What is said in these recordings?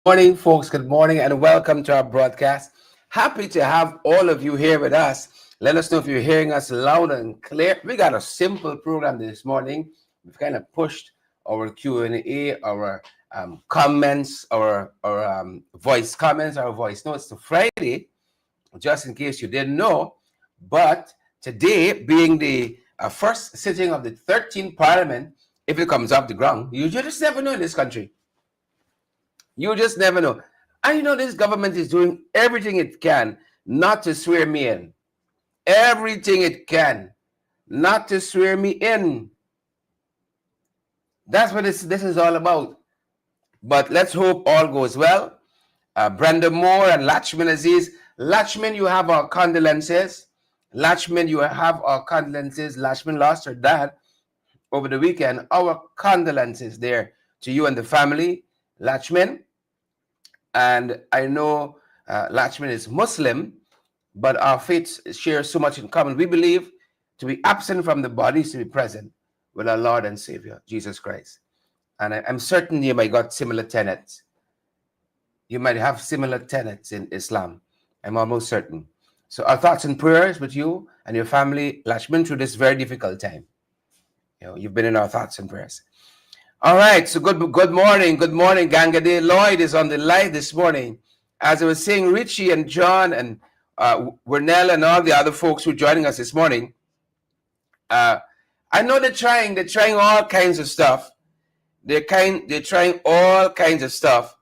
Morning, folks. Good morning and welcome to our broadcast. Happy to have all of you here with us. Let us know if you're hearing us loud and clear. We got a simple program this morning. We've kind of pushed our Q&A, our comments, our voice comments, our voice notes to Friday, just in case you didn't know. But today, being the first sitting of the 13th Parliament, if it comes off the ground, you just never know in this country. You just never know. And you know, this government is doing everything it can not to swear me in. Everything it can not to swear me in. That's what this is all about. But let's hope all goes well. Brenda Moore and Lachman Aziz. Lachman, you have our condolences. Lachman, you have our condolences. Lachman lost her dad over the weekend. Our condolences there to you and the family. Lachman, and I know Lachman is Muslim, but our faiths share so much in common. We believe to be absent from the body is to be present with our Lord and Savior, Jesus Christ. And I'm certain you might got similar tenets. You might have similar tenets in Islam. I'm almost certain. So our thoughts and prayers with you and your family, Lachman, through this very difficult time. You know, you've been in our thoughts and prayers. All right, so good morning, Gangade. Lloyd is on the line this morning. As I was saying, Richie and John and Wernell and all the other folks who are joining us this morning, I know they're trying all kinds of stuff. They're trying all kinds of stuff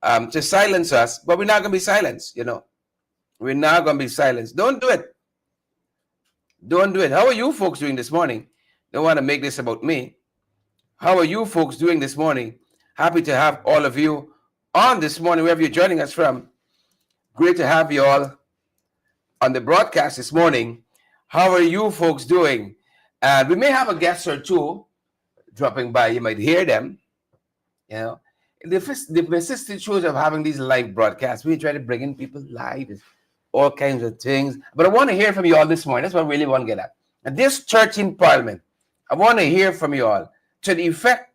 to silence us, but we're not going to be silenced, you know. We're not going to be silenced. Don't do it. Don't do it. How are you folks doing this morning? Don't want to make this about me. How are you folks doing this morning? Happy to have all of you on this morning, wherever you're joining us from. Great to have you all on the broadcast this morning. How are you folks doing? We may have a guest or two dropping by. You might hear them. You know, the vicissitudes of having these live broadcasts, we try to bring in people live, all kinds of things. But I want to hear from you all this morning. That's what I really want to get at. And this 13th Parliament, I want to hear from you all. To the effect,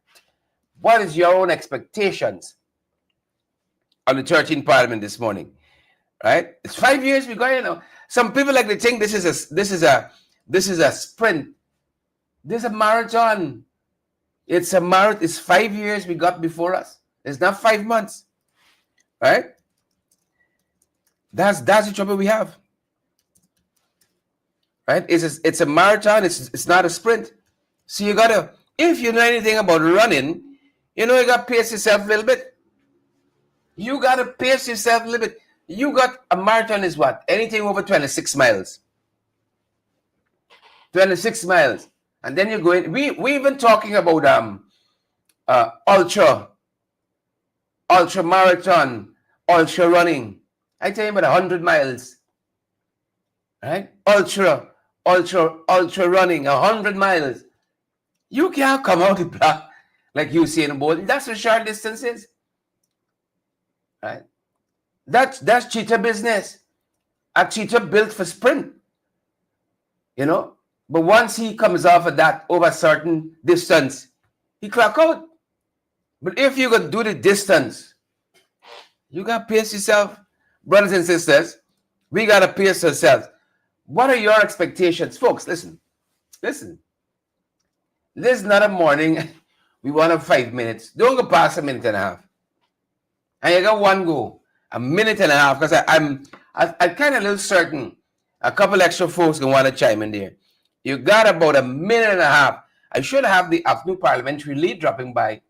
what is your own expectations on the 13th Parliament this morning? Right? It's 5 years we're going. You know, some people like to think this is a sprint. This is a marathon. It's a marathon. It's 5 years we got before us. It's not 5 months, right? That's the trouble we have, right? It's a marathon. It's not a sprint. So you gotta, if you know anything about running, you know you gotta pace yourself a little bit. You gotta pace yourself a little bit. You got a marathon is what? Anything over 26 miles. 26 miles. And then you go in. We even talking about ultra marathon, ultra running. I tell you about 100 miles. Right? Ultra running, 100 miles. You can't come out the block like Usain Bolt. That's the short distances. Right? That's cheetah business. A cheetah built for sprint. You know? But once he comes off of that over a certain distance, he clock out. But if you're gonna do the distance, you gotta pace yourself. Brothers and sisters, we gotta pace ourselves. What are your expectations? Folks, listen. This is not a morning. We want a 5 minutes. Don't go past a minute and a half. And you got one go. A minute and a half. Because I'm kind of a little certain a couple extra folks can want to chime in there. You got about a minute and a half. I should have the afternoon parliamentary lead dropping by,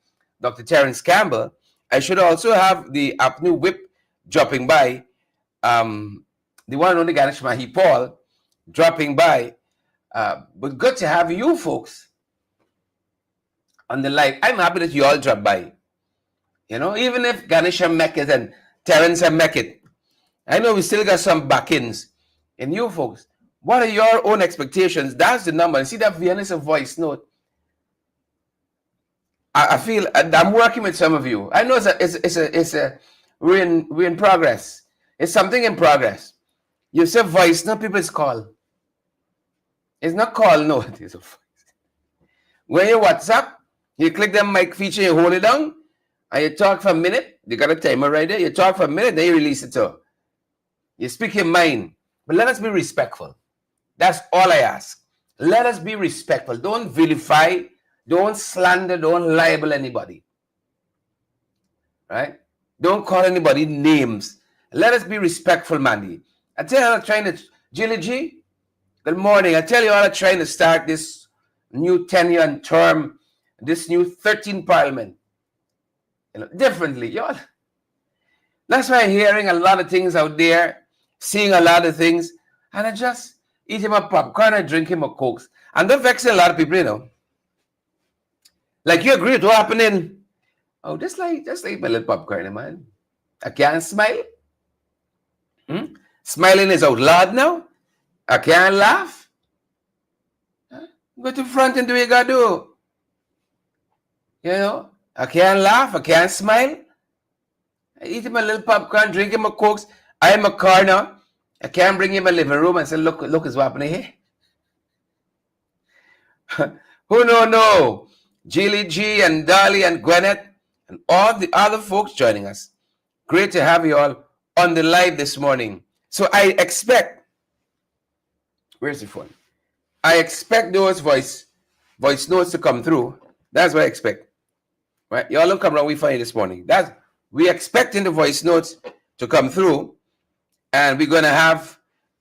Dr. Terence Campbell. I should also have the afternoon whip dropping by, the one and only Ganesh Mahi Paul dropping by. But good to have you folks on the live. I'm happy that you all drop by. You know, even if Ganesha make it and Terence make it, I know we still got some back-ins. And you folks, what are your own expectations? That's the number. You see that Vienna's a voice note. I feel I'm working with some of you. I know we're in progress. It's something in progress. You say voice note, people's call. It's not call note. It's a voice. When you WhatsApp, you click the mic feature, you hold it down, and you talk for a minute. You got a timer right there. You talk for a minute, then you release it. So you speak your mind. But let us be respectful. That's all I ask. Let us be respectful. Don't vilify, don't slander, don't libel anybody. Right? Don't call anybody names. Let us be respectful, Mandy. I tell you, I'm trying to, Jilly G, good morning. I tell you all, I'm trying to start this new tenure and term, this new 13th parliament, you know, differently. Y'all. That's why I'm hearing a lot of things out there, seeing a lot of things, and I just eat him a popcorn and drink him a Cokes. And that vexes a lot of people, you know. Like, you agree with what happening? Oh, just like my little popcorn, man. I can't smile. Smiling is out loud now. I can't laugh. Go to front and do what you gotta do. You know, I can't laugh. I can't smile. I eat him a little popcorn, drink him a Cokes. I'm a corner. I can't bring him a living room and say, look is what happening here. Who no. Jilly G and Dolly and Gwyneth and all the other folks joining us. Great to have you all on the live this morning. So I expect, where's the phone? I expect those voice notes to come through. That's what I expect. Right? Y'all don't come around, we find you this morning. We expecting the voice notes to come through. And we're gonna have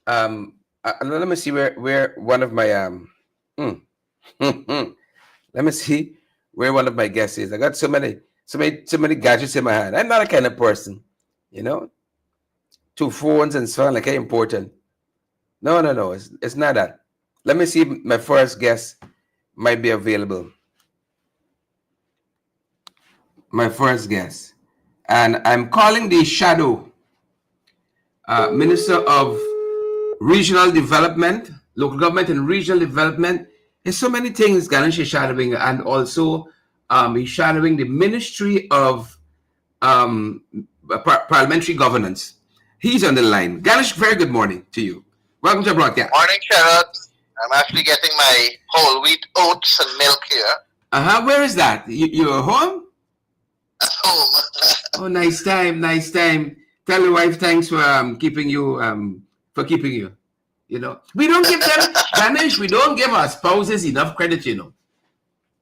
let me see where one of my let me see where one of my guests is. I got so many gadgets in my hand. I'm not a kind of person, you know. 2 phones and so on, like important. No. It's not that. Let me see if my first guest might be available. My first guest. And I'm calling the shadow Minister of Regional Development, Local Government and Regional Development. There's so many things Ganesh is shadowing, and also he's shadowing the Ministry of Parliamentary Governance. He's on the line. Ganesh, very good morning to you. Welcome to the broadcast. Morning, Sharad. I'm actually getting my whole wheat oats and milk here. Where is that? You're home? At home. Oh, nice time. Tell your wife thanks for keeping you. You know, we don't give them Ganesh. We don't give our spouses enough credit. You know,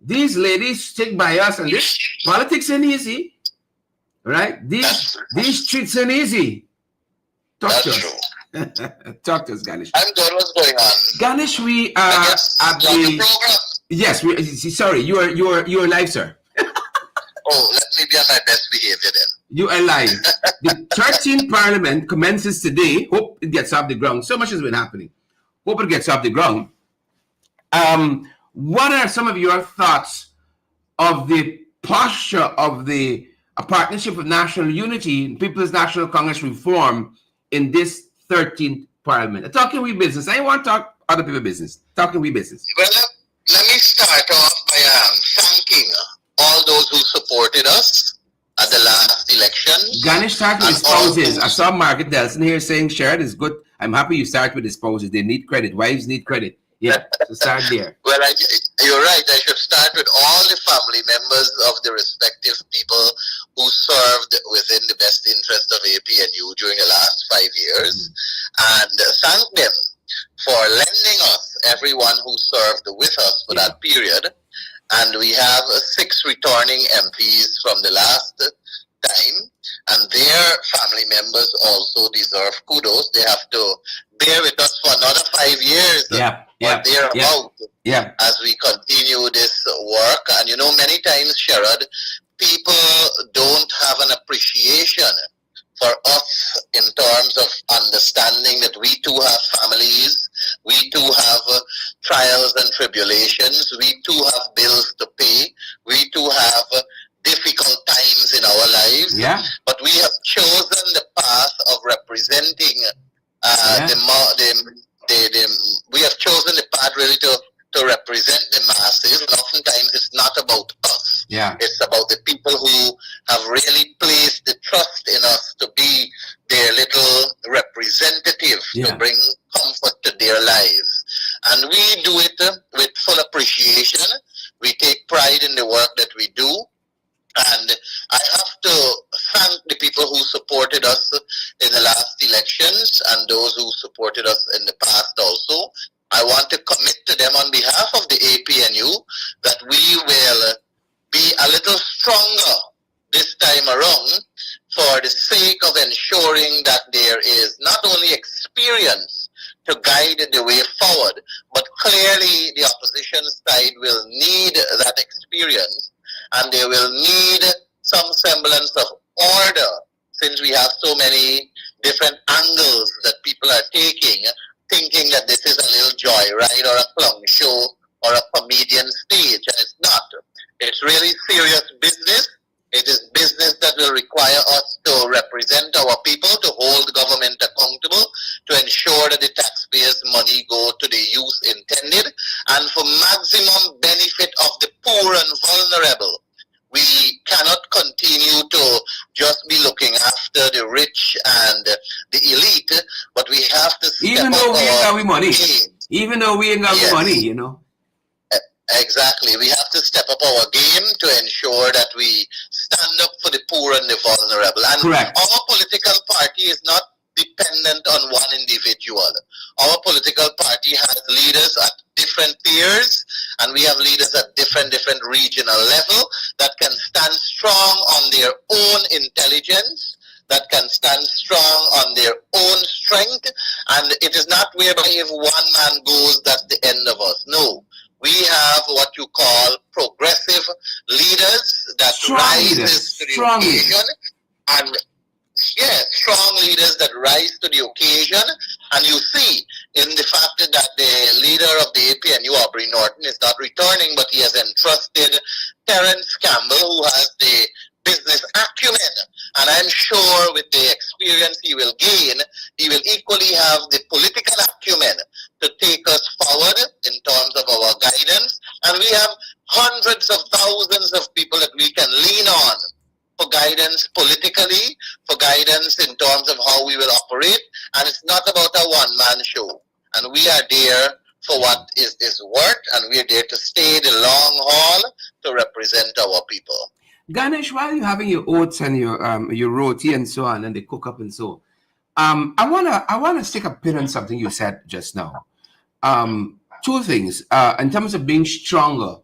These ladies stick by us, and this politics ain't easy, right? These streets ain't easy. Talk to us. Talk to us, Ganesh. I'm good. What's going on? Ganesh, we are at the program. Yes, sorry, you're live, sir. Oh, let me be on my best behavior then. You are live. The 13th Parliament commences today. Hope it gets off the ground. So much has been happening. Hope it gets off the ground. What are some of your thoughts of the posture of the Partnership of National Unity, People's National Congress reform in this 13th Parliament? Talking we business. I want to talk other people business. Talking we business. Well, let me start off by thanking all those who supported us at the last election. Ganesh started with spouses. I saw Margaret Nelson here saying, Sharon is good. I'm happy you start with the spouses. They need credit. Wives need credit. Yeah, so start there. Well, you're right. I should start with all the family members of the respective people who served within the best interest of APNU during the last 5 years, and thank them for lending us everyone who served with us for that period. And we have 6 returning MPs from the last time, and their family members also deserve kudos. They have to bear with us for another 5 years. As we continue this work. And you know, many times, Sherrod, people don't have an appreciation for us in terms of understanding that we too have families, we too have trials and tribulations, we too have bills to pay, we too have difficult times in our lives. But we have chosen the path of representing we have chosen the path really to represent the masses, and oftentimes it's not about us. It's about the people who have really placed the trust in us to be their little representative to bring comfort to their lives. And we do it with full appreciation. We take pride in the work that we do. And I have to thank the people who supported us in the last elections and those who supported us in the past also. I want to commit to them on behalf of the APNU that we will be a little stronger this time around for the sake of ensuring that there is not only experience to guide the way forward, but clearly the opposition side will need that experience. And they will need some semblance of order, since we have so many different angles that people are taking, thinking that this is a little joyride or a clown show or a comedian stage, and it's not. It's really serious business. It is business that will require us to represent our people, to hold government accountable, to ensure that the taxpayers' money go to the use intended, and for maximum benefit of the poor and vulnerable. We cannot continue to just be looking after the rich and the elite, but we have to step even though we ain't got money. Even though we ain't got money, you know. Exactly. We have to step up our game to ensure that we stand up for the poor and the vulnerable. And our political party is not dependent on one individual. Our political party has leaders at different tiers, and we have leaders at different regional level that can stand strong on their own intelligence, that can stand strong on their own strength. And it is not whereby if one man goes, that's the end of us. No. We have what you call progressive leaders that rises to the occasion, and strong leaders that rise to the occasion. And you see in the fact that the leader of the APNU, Aubrey Norton, is not returning, but he has entrusted Terence Campbell, who has the business acumen. And I'm sure with the experience he will gain, he will equally have the political acumen to take us forward in terms of our guidance. And we have hundreds of thousands of people that we can lean on for guidance politically, for guidance in terms of how we will operate. And it's not about a one-man show. And we are there for what is worth, and we are there to stay the long haul to represent our people. Ganesh, while you're having your oats and your roti and so on, and they cook up and so, I wanna stick a pin on something you said just now. Two things. In terms of being stronger,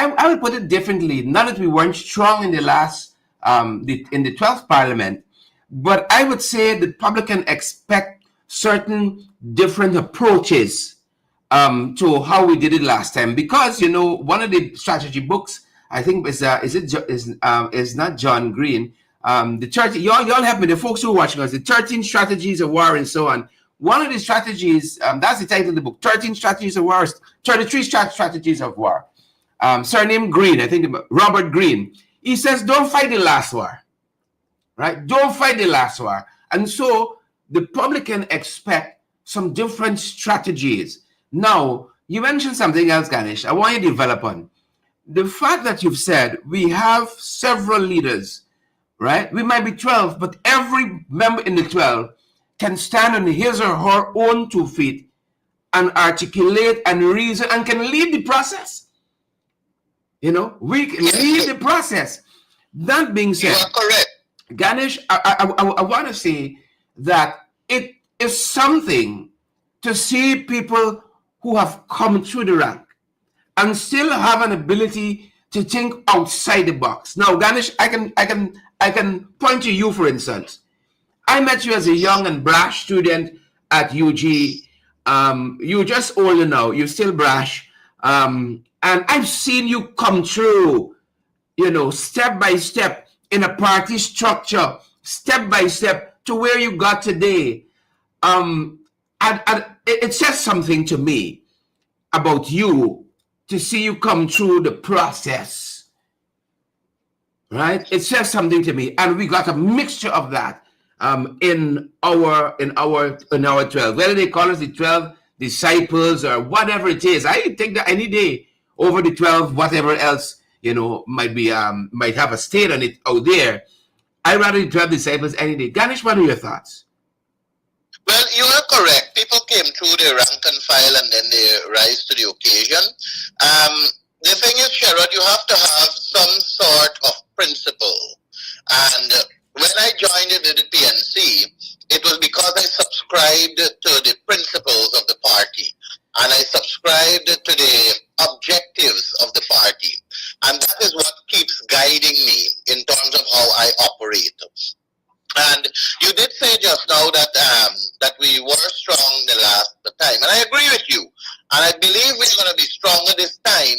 I would put it differently. Not that we weren't strong in the last, in the 12th Parliament, but I would say the public can expect certain different approaches to how we did it last time. Because, you know, one of the strategy books, I think is not John Green. The 13, y'all help me, the folks who are watching us, the 13 strategies of war and so on. One of the strategies, that's the title of the book, 13 strategies of war, 33 strategies of war. Surname Green, I think Robert Green. He says, don't fight the last war, right? Don't fight the last war. And so the public can expect some different strategies. Now, you mentioned something else, Ganesh. I want you to develop on. The fact that you've said we have several leaders, right? We might be 12, but every member in the 12 can stand on his or her own 2 feet and articulate and reason and can lead the process. You know, we can lead the process. That being said, you are correct. Ganesh, I want to say that it is something to see people who have come through the rank and still have an ability to think outside the box. Now, Ganesh, I can point to you, for instance. I met you as a young and brash student at UG. You're just older now. You're still brash. And I've seen you come through, you know, step by step in a party structure, step by step to where you got today. And it says something to me about you to see you come through the process, right? It says something to me, and we got a mixture of that in our 12, whether they call us the 12 disciples or whatever it is. I take that any day over the 12, whatever else, you know, might have a state on it out there. I rather the 12 disciples any day. Ganesh, what are your thoughts? Well, you are correct. People came through the rank and file and then they rise to the occasion. The thing is, Sherrod, you have to have some sort of principle. And when I joined the PNC, it was because I subscribed to the principles of the party. And I subscribed to the objectives of the party. And that is what keeps guiding me in terms of how I operate. And you did say just now that that we were strong the last time, and I agree with you. And I believe we're going to be stronger this time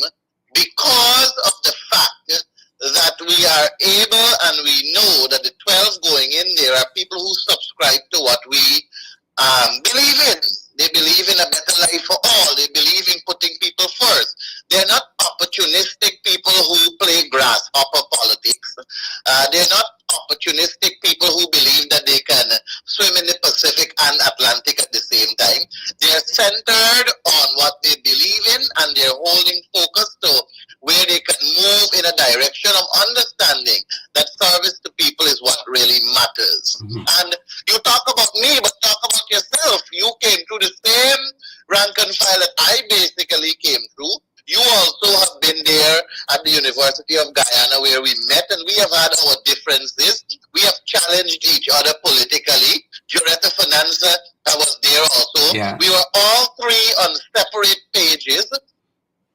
because of the fact that we are able and we know that the 12 going in there are people who subscribe to what we believe in. They believe in a better life for all. They believe in putting people first. They're not opportunistic people who play grasshopper politics. They're not opportunistic people who believe that they can swim in the Pacific and Atlantic at the same time. They're centered on what they believe in, and they're holding focus to where they can move in a direction of understanding that service to people is what really matters. And you talk about me, but talk about yourself. You came through the same rank and file that I basically came through. You also have been there at the University of Guyana where we met, and we have had our differences. We have challenged each other politically. Jureta Finanza was there also. Yeah. We were all three on separate pages.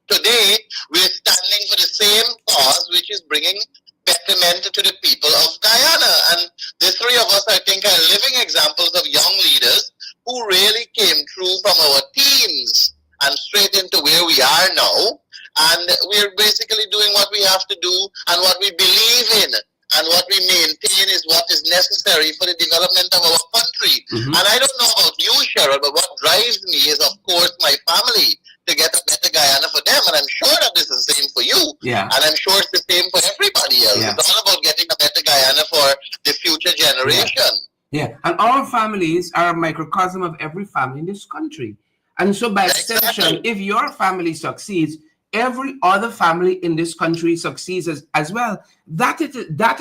Today, we're standing for the same cause, which is bringing betterment to the people of Guyana. And the three of us, I think, are living examples of young leaders who really came through from our teens and straight into where we are now. And we're basically doing what we have to do and what we believe in. And what we maintain is what is necessary for the development of our country. And I don't know about you, Cheryl, but what drives me is, of course, my family, to get a better Guyana for them. And I'm sure that this is the same for you. Yeah. And I'm sure it's the same for everybody else. Yeah. It's all about getting a better Guyana for the future generation. Yeah. And our families are a microcosm of every family in this country. And so by extension, if your family succeeds, every other family in this country succeeds as well. That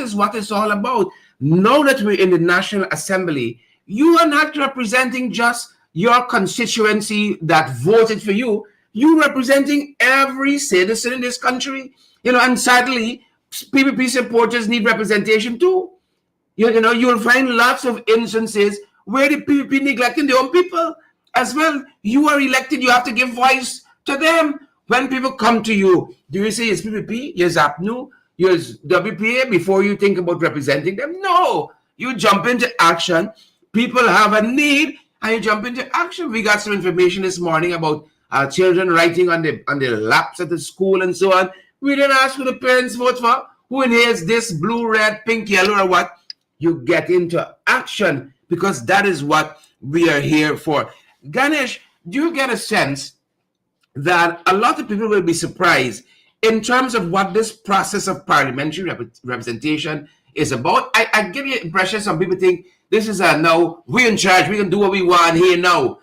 is what it's all about. Now that we're in the National Assembly, you are not representing just your constituency that voted for you. You're representing every citizen in this country. You know, and sadly, PPP supporters need representation too. You know, you'll find lots of instances where the PPP neglecting their own people as well. You are elected, you have to give voice to them. When people come to you, do you say yes PPP, yes APNU, yes WPA before you think about representing them? No, you jump into action. People have a need, and you jump into action. We got some information this morning about children writing on the laps at the school and so on. We didn't ask who the parents vote for, who inhales this, blue, red, pink, yellow, or what. You get into action because that is what we are here for. Ganesh, do you get a sense that a lot of people will be surprised in terms of what this process of parliamentary representation is about? I give you impression some people think this is no, we're in charge, we can do what we want here now.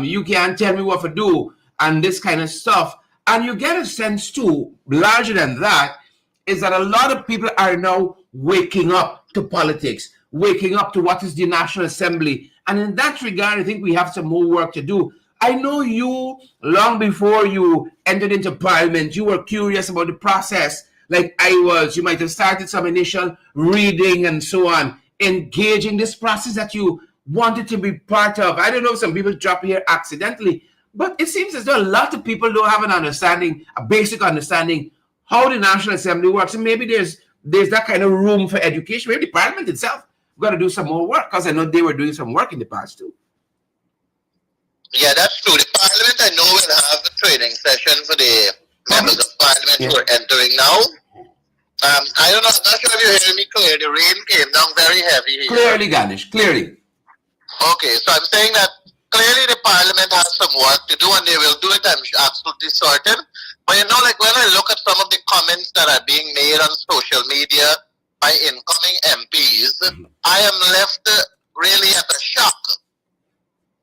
You can't tell me what to do and this kind of stuff. And you get a sense too, larger than that, is that a lot of people are now waking up to politics, waking up to what is the National Assembly. And in that regard, I think we have some more work to do. I know you, long before you entered into Parliament, you were curious about the process, like I was. You might have started some initial reading and so on, engaging this process that you wanted to be part of. I don't know if some people drop here accidentally, but it seems as though a lot of people don't have an understanding, a basic understanding, how the National Assembly works. And maybe there's that kind of room for education. Maybe the Parliament itself got to do some more work, because I know they were doing some work in the past too. Yeah, that's true. The Parliament, I know, will have a training session for the members of Parliament who are entering now. I don't know, I'm not sure if you hear me clear. The rain came down very heavy here. Clearly, Ganesh, clearly. Okay, so I'm saying that clearly the Parliament has some work to do, and they will do it, I'm absolutely certain. But you know, like when I look at some of the comments that are being made on social media by incoming MPs, I am left really at a shock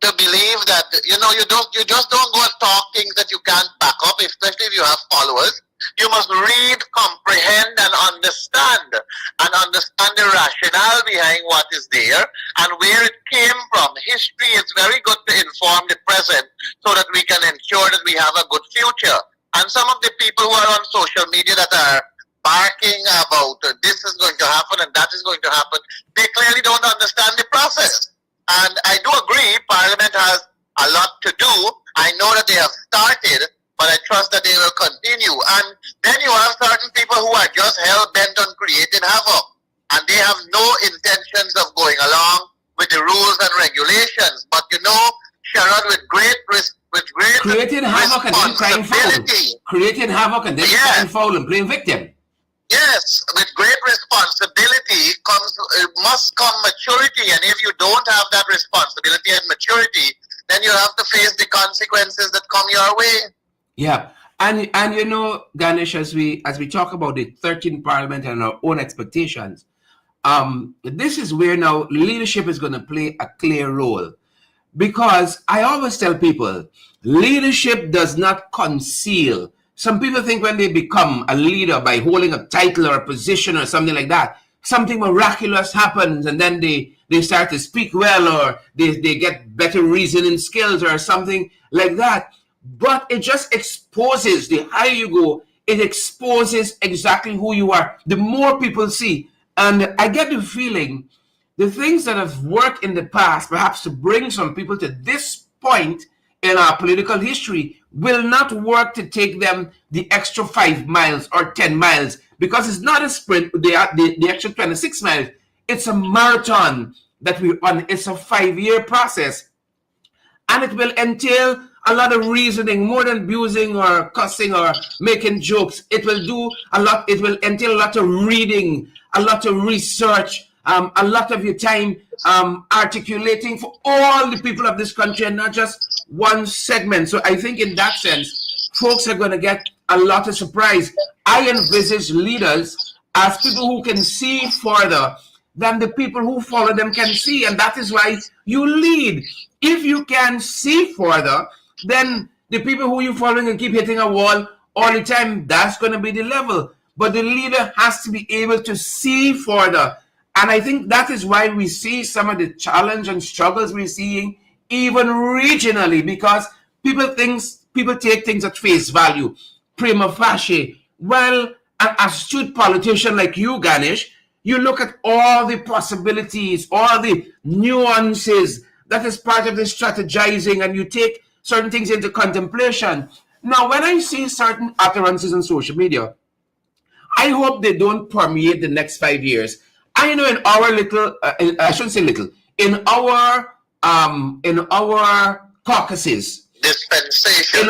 to believe that, you know, you just don't go and talk things that you can't back up, especially if you have followers. You must read, comprehend, and understand the rationale behind what is there and where it came from. History is very good to inform the present so that we can ensure that we have a good future. And some of the people who are on social media that are barking about this is going to happen and that is going to happen, they clearly don't understand the process. And I do agree, Parliament has a lot to do. I know that they have started, but I trust that they will continue. And then you have certain people who are just hell-bent on creating havoc, and they have no intentions of going along with the rules and regulations. But you know, Sharon, with great creating havoc and then crying foul. Creating havoc and then crying foul and playing victim. Yes, with great responsibility must come maturity, and if you don't have that responsibility and maturity, then you have to face the consequences that come your way. Yeah, and you know, Ganesh, as we talk about the 13th Parliament and our own expectations, this is where now leadership is going to play a clear role, because I always tell people, leadership does not conceal. Some people think when they become a leader by holding a title or a position or something like that, something miraculous happens and then they start to speak well, or they get better reasoning skills or something like that. But it just exposes, the higher you go, it exposes exactly who you are. The more people see. And I get the feeling the things that have worked in the past, perhaps to bring some people to this point in our political history, will not work to take them the extra 5 miles or 10 miles, because it's not a sprint, the extra 26 miles. It's a marathon that we're on. It's a 5-year process, and it will entail a lot of reasoning, more than abusing or cussing or making jokes. It will do a lot. It will entail a lot of reading, a lot of research, a lot of your time articulating for all the people of this country and not just one segment. So I think in that sense, folks are going to get a lot of surprise. I envisage leaders as people who can see further than the people who follow them can see. And that is why you lead. If you can see further, then the people who you're following and keep hitting a wall all the time, that's going to be the level. But the leader has to be able to see further. And I think that is why we see some of the challenge and struggles we're seeing even regionally, because people take things at face value, prima facie. Well, an astute politician like you, Ganesh, you look at all the possibilities, all the nuances that is part of the strategizing, and you take certain things into contemplation. Now, when I see certain utterances on social media, I hope they don't permeate the next 5 years. I know in our little, I shouldn't say little, in our caucuses, dispensation,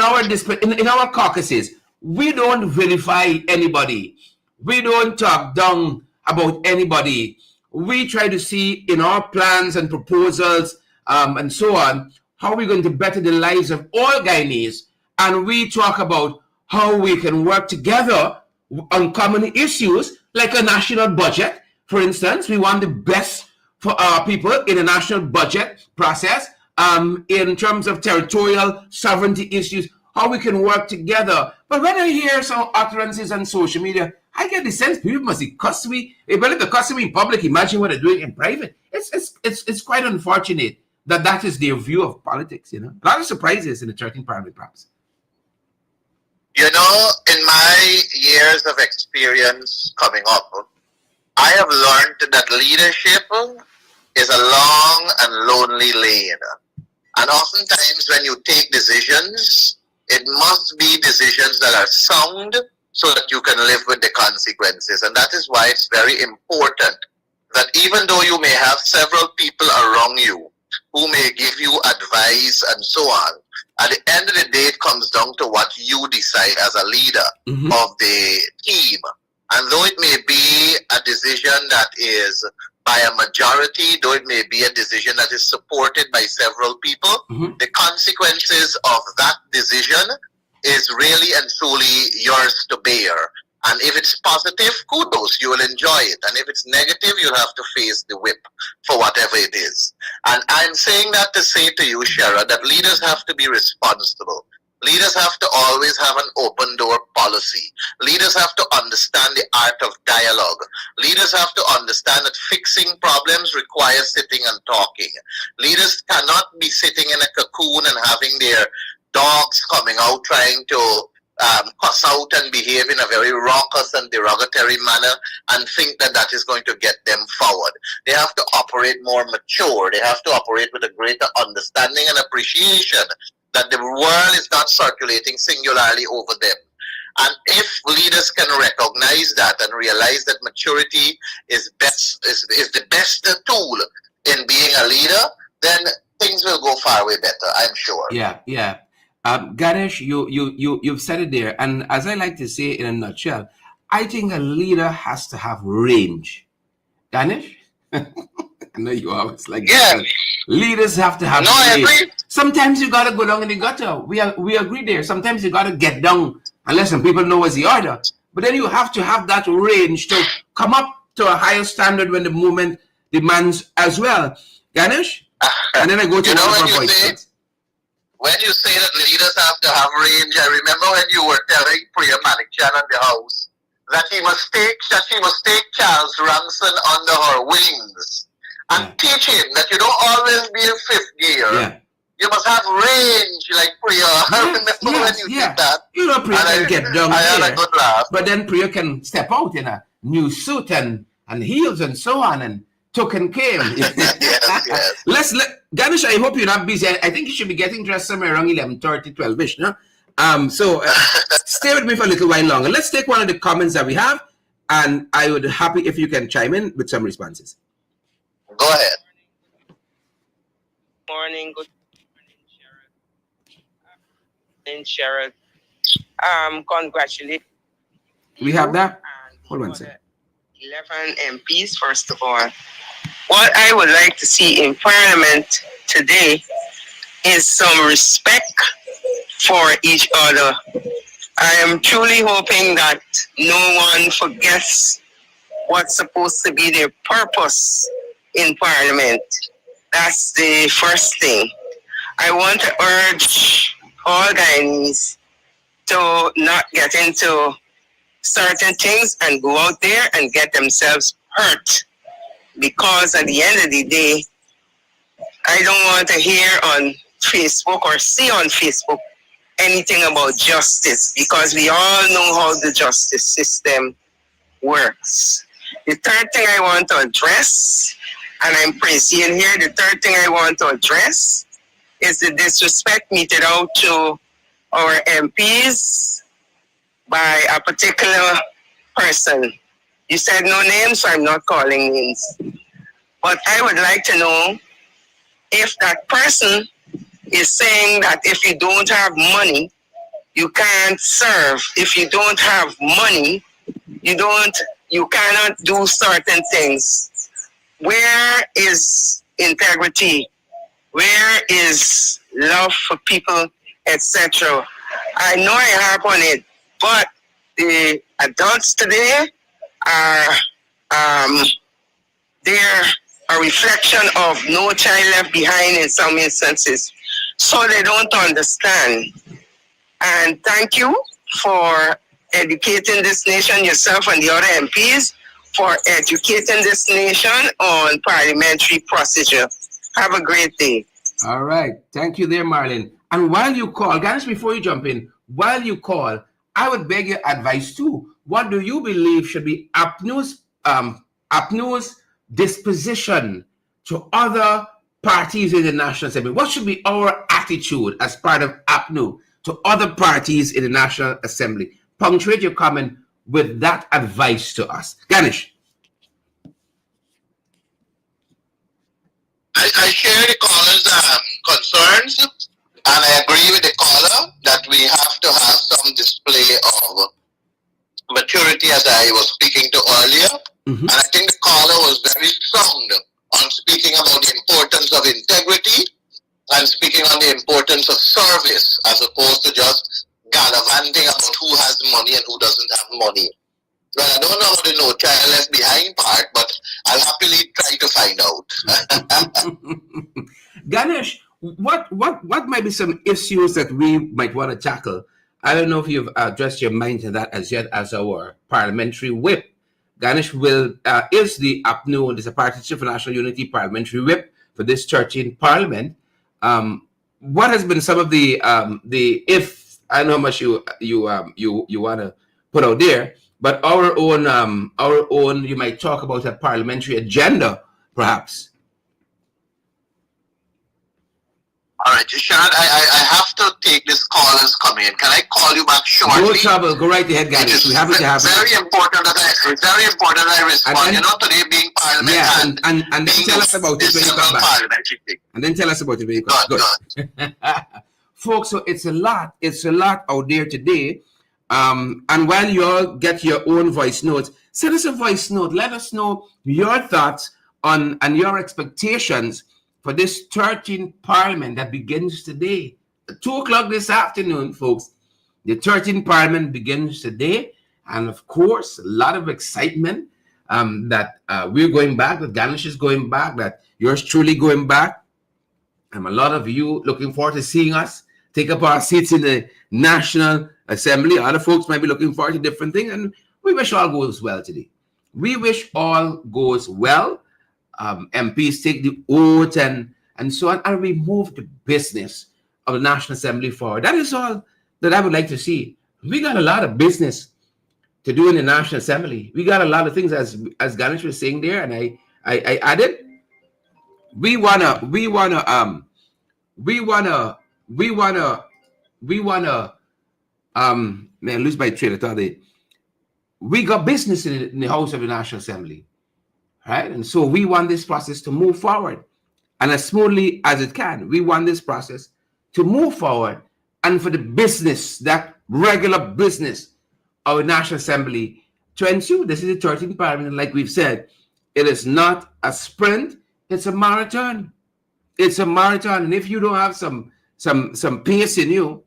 in our caucuses, we don't vilify anybody. We don't talk down about anybody. We try to see in our plans and proposals and so on how we're going to better the lives of all Guyanese, and we talk about how we can work together on common issues like a national budget. For instance, we want the best for our people in a national budget process, in terms of territorial sovereignty issues, how we can work together. But when I hear some utterances on social media, I get the sense people must be cussing me. If they're cussing me in public, imagine what they're doing in private. It's quite unfortunate that is their view of politics, A lot of surprises in the 13th Parliament, perhaps. In my years of experience coming up, I have learned that leadership is a long and lonely lane. And oftentimes when you take decisions, it must be decisions that are sound so that you can live with the consequences. And that is why it's very important that even though you may have several people around you who may give you advice and so on, at the end of the day, it comes down to what you decide as a leader of the team. And though it may be a decision that is by a majority, though it may be a decision that is supported by several people, the consequences of that decision is really and truly yours to bear. And if it's positive, kudos, you will enjoy it. And if it's negative, you'll have to face the whip for whatever it is. And I'm saying that to say to you, Shara, that leaders have to be responsible. Leaders have to always have an open door policy. Leaders have to understand the art of dialogue. Leaders have to understand that fixing problems requires sitting and talking. Leaders cannot be sitting in a cocoon and having their dogs coming out trying to cuss out and behave in a very raucous and derogatory manner and think that that is going to get them forward. They have to operate more mature. They have to operate with a greater understanding and appreciation that the world is not circulating singularly over them. And if leaders can recognize that and realize that maturity is the best tool in being a leader, then things will go far way better, I'm sure. Yeah. Ganesh, you've said it there, and as I like to say in a nutshell, I think a leader has to have range. Ganesh, I know you always like that. Leaders have to have range. I agree. Sometimes you gotta go down in the gutter. We agree there. Sometimes you gotta get down unless some people know what's the order. But then you have to have that range to come up to a higher standard when the movement demands as well. Ganesh, and then I go to one of our voices. When you say that leaders have to have range, I remember when you were telling Priya Manikchan in the house that she must take Charles Ranson under her wings and teach him that you don't always be in fifth gear. Yeah. You must have range like Priya. I remember when you did that. Priya can get down I had a good laugh. But then Priya can step out in a new suit and heels and so on and took and came. Yes. Ganesh, I hope you're not busy. I think you should be getting dressed somewhere around 11:30, 12-ish, no? So stay with me for a little while longer. Let's take one of the comments that we have, and I would be happy if you can chime in with some responses. Go ahead. Morning, good morning, Sheriff. Congratulations. We have that? Hold on a second. 11 MPs, first of all. What I would like to see in Parliament today is some respect for each other. I am truly hoping that no one forgets what's supposed to be their purpose in Parliament. That's the first thing. I want to urge all Guyanese to not get into certain things and go out there and get themselves hurt. Because at the end of the day, I don't want to hear on Facebook or see on Facebook anything about justice, because we all know how the justice system works. The third thing I want to address, and I'm seeing here, the third thing I want to address is the disrespect meted out to our MPs by a particular person. You said no names, so I'm not calling names. But I would like to know if that person is saying that if you don't have money, you can't serve. If you don't have money, you cannot do certain things. Where is integrity? Where is love for people, etc.? I know I harp on it, but the adults today are they're a reflection of no child left behind in some instances. So they don't understand. And thank you for educating this nation, yourself and the other MPs, for educating this nation on parliamentary procedure. Have a great day. All right. Thank you there, Marlene. And while you call, guys, before you jump in, while you call, I would beg your advice too. What do you believe should be APNU's disposition to other parties in the National Assembly? What should be our attitude as part of APNU to other parties in the National Assembly? Punctuate your comment with that advice to us. Ganesh. I share the caller's concerns, and I agree with the caller that we have to have some display of maturity, as I was speaking to earlier. Mm-hmm. And I think the caller was very sound on speaking about the importance of integrity and speaking on the importance of service, as opposed to just gallivanting about who has money and who doesn't have money. Well, I don't know the no child left behind part, but I'll happily try to find out. Ganesh, what might be some issues that we might want to tackle? I don't know if you've addressed your mind to that as yet as our parliamentary whip. Ganesh is the APNU, is a Partnership for National Unity parliamentary whip for this 13th parliament. What has been some of the if I know how much you want to put out there, but our own, you might talk about a parliamentary agenda, perhaps. All right, Sean, I have to take this call as coming in. Can I call you back shortly? No trouble. Go right ahead, guys. We have it to happen. Very important that I respond. Today being Parliament. Yeah, and then tell us about it when you come back. And then tell us about it when you come back. Good. Folks, so it's a lot out there today. And while you all get your own voice notes, send us a voice note. Let us know your thoughts on and your expectations for this 13th Parliament that begins today. At 2 o'clock this afternoon, folks, the 13th Parliament begins today. And of course, a lot of excitement that we're going back, that Ganesh is going back, that yours truly going back. And a lot of you looking forward to seeing us take up our seats in the National Assembly. Other folks might be looking forward to different things. And we wish all goes well today. We wish all goes well. MPs take the oath and so on, and we move the business of the National Assembly forward. That is all that I would like to see. We got a lot of business to do in the National Assembly. We got a lot of things, as Ganesh was saying there, and I added. We wanna man, lose my train of thought there. We got business in the House of the National Assembly. Right? And so we want this process to move forward, and as smoothly as it can. We want this process to move forward, and for the business, that regular business of the National Assembly, to ensure this is the 13th Parliament. Like we've said, it is not a sprint, it's a marathon. It's a marathon, and if you don't have some pace in you,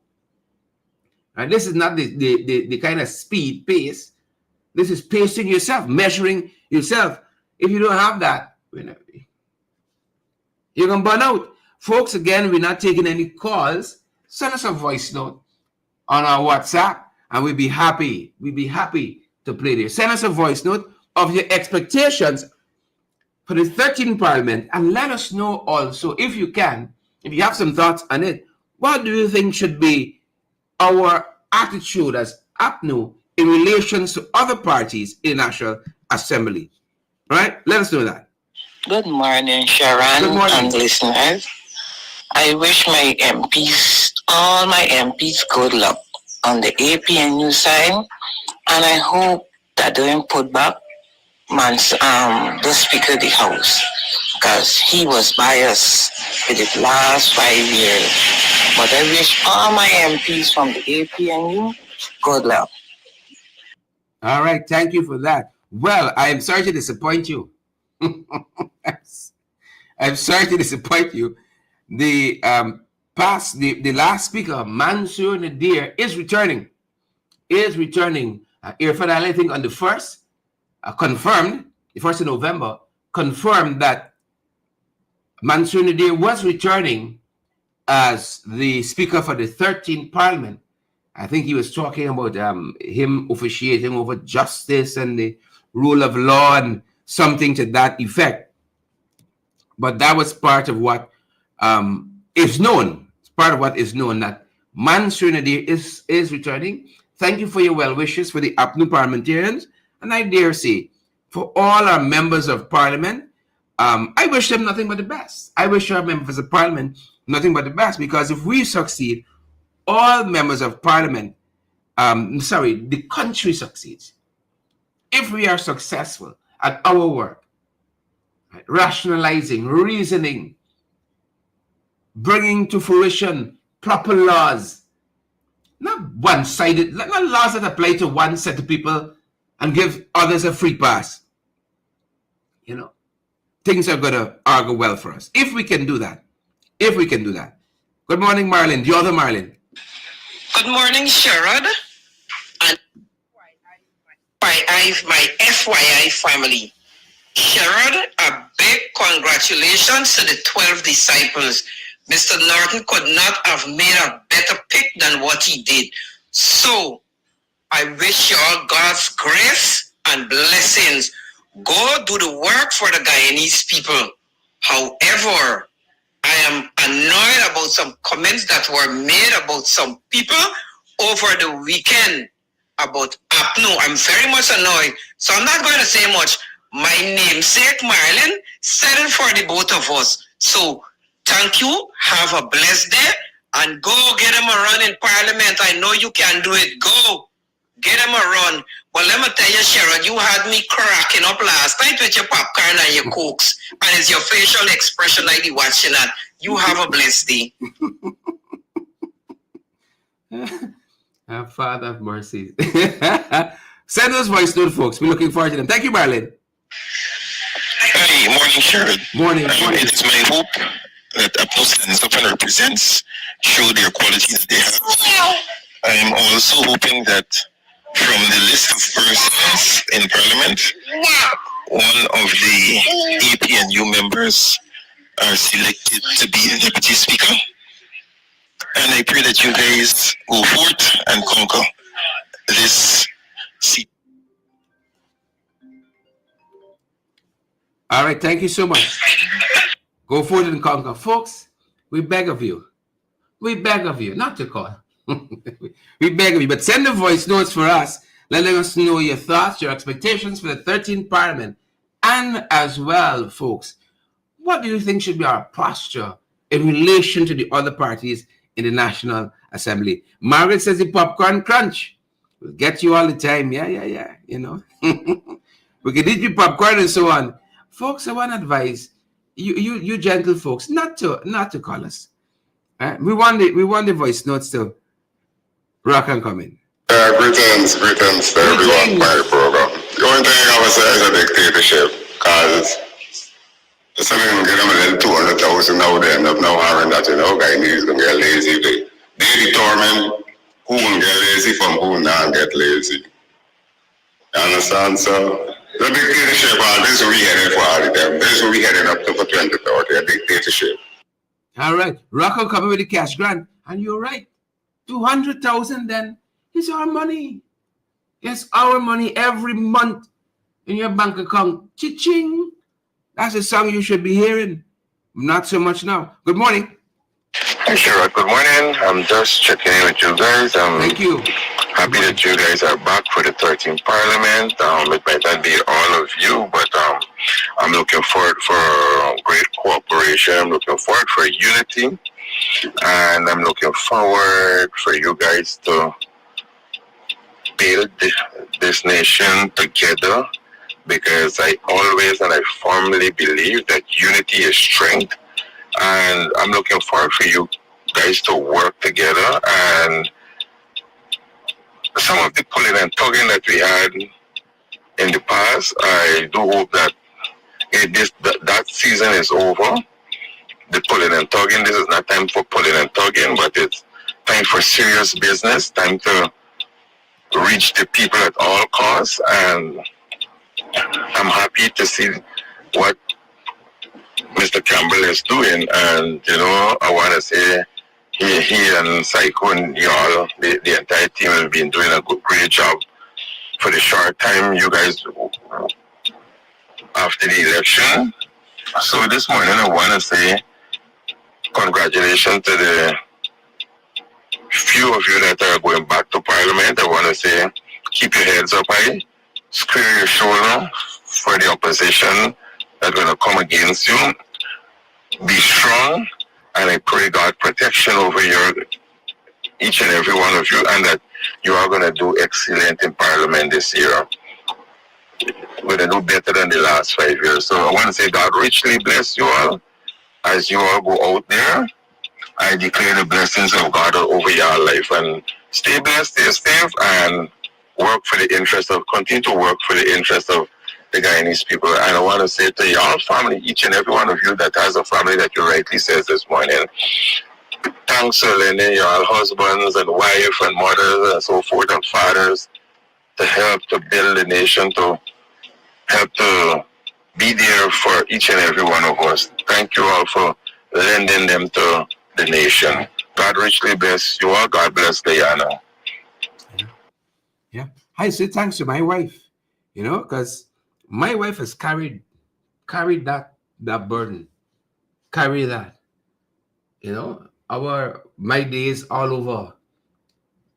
and this is not the kind of speed pace, this is pacing yourself, measuring yourself. If you don't have that, you're going to burn out. Folks, again, we're not taking any calls. Send us a voice note on our WhatsApp, and we'd be happy. We'd be happy to play there. Send us a voice note of your expectations for the 13th Parliament, and let us know also, if you can, if you have some thoughts on it, what do you think should be our attitude as APNU in relation to other parties in the National Assembly? All right, let us know that. Good morning, Sharon. Good morning. And listeners. I wish my MPs all my MPs good luck on the APNU side, and I hope that they don't put back the Speaker of the House, because he was biased for the last 5 years. But I wish all my MPs from the APNU good luck. All right, thank you for that. Well, I am sorry to disappoint you. I'm sorry to disappoint you. The last speaker, Mansour Nadir, is returning. Irfan Ali, I think on the 1st, confirmed, the 1st of November, confirmed that Mansour Nadir was returning as the speaker for the 13th Parliament. I think he was talking about him officiating over justice and the rule of law and something to that effect. But that was part of what is known. It's part of what is known, that Mansour Nadir is returning. Thank you for your well wishes for the APNU parliamentarians. And I dare say, for all our members of parliament, I wish them nothing but the best. I wish our members of parliament nothing but the best, because if we succeed, all members of parliament, the country succeeds. If we are successful at our work, right, rationalizing, reasoning, bringing to fruition proper laws, not one-sided, not laws that apply to one set of people and give others a free pass. You know, things are going to go well for us. If we can do that. Good morning, Marlon. The other Marlon. Good morning, Sherrod. And my FYI family. Sherrod, a big congratulations to the 12 disciples. Mr. Norton could not have made a better pick than what he did. So, I wish you all God's grace and blessings. Go do the work for the Guyanese people. However, I am annoyed about some comments that were made about some people over the weekend about APNU. I'm very much annoyed. So I'm not going to say much. My namesake, Marilyn, said it for the both of us. So thank you. Have a blessed day. And go get him a run in Parliament. I know you can do it. Go. Get him a run. Well, let me tell you, Sharon, you had me cracking up last night with your popcorn and your cokes. And it's your facial expression I be watching that. You have a blessed day. Father of mercy. Send us voice note, folks. We're looking forward to them. Thank you, Marlon. Hey, morning, Sharon. Morning. It is my hope that APNU stands up and represents, show their qualities they have. I am also hoping that from the list of persons in Parliament, one of the APNU members are selected to be the Deputy Speaker. And I pray that you guys go forth and conquer this seat. All right, thank you so much. Go forward and conquer. Folks, we beg of you. Not to call. We beg of you, but send the voice notes for us, letting us know your thoughts, your expectations for the 13th Parliament. And as well, folks, what do you think should be our posture in relation to the other parties in the National Assembly? Margaret says the popcorn crunch will get you all the time. Yeah. You know, we can eat your popcorn and so on. Folks, I want to advise you gentle folks not to call us. We want the voice notes to rock and come in. Greetings to everyone by the program. The only thing I would say is a dictatorship, because just so they can get them a little 200,000 now, they end up now having that, Guyanese going to get lazy. They determine who will get lazy from who not get lazy. You understand? So, the dictatorship, this is what we headed for all of them. This is what we heading up to for 2030, a dictatorship. All right. Rock will come with the cash grant. And you're right. 200,000 then is our money. It's our money every month in your bank account. Cha-ching. That's a song you should be hearing. Not so much now. Good morning. Hey, Sherrod. Good morning. I'm just checking in with you guys. Thank you. Happy that you guys are back for the 13th Parliament. It might not be all of you, but I'm looking forward for great cooperation. I'm looking forward for unity. And I'm looking forward for you guys to build this nation together, because I always and I firmly believe that unity is strength. And I'm looking forward for you guys to work together. And some of the pulling and tugging that we had in the past, I do hope that that season is over. The pulling and tugging, this is not time for pulling and tugging, but it's time for serious business, time to reach the people at all costs. And I'm happy to see what Mr. Campbell is doing. And, you know, I want to say he and Psycho and y'all, the entire team have been doing a great job for the short time you guys after the election. So this morning I want to say congratulations to the few of you that are going back to Parliament. I want to say keep your heads up high, square your shoulder for the opposition that's going to come against you. Be strong, and I pray God protection over each and every one of you, and that you are going to do excellent in Parliament this year. We're going to do better than the last 5 years. So I want to say God richly bless you all as you all go out there. I declare the blessings of God over your life, and stay blessed, stay safe, and continue to work for the interest of the Guyanese people. And I want to say to your family, each and every one of you that has a family that you rightly says this morning, thanks for lending your husbands and wife and mothers and so forth and fathers to help to build the nation, to help to be there for each and every one of us. Thank you all for lending them to the nation. God richly bless you all. God bless Guyana. Yeah. I say thanks to my wife, you know, because my wife has carried that burden. Carry that. You know, my days all over.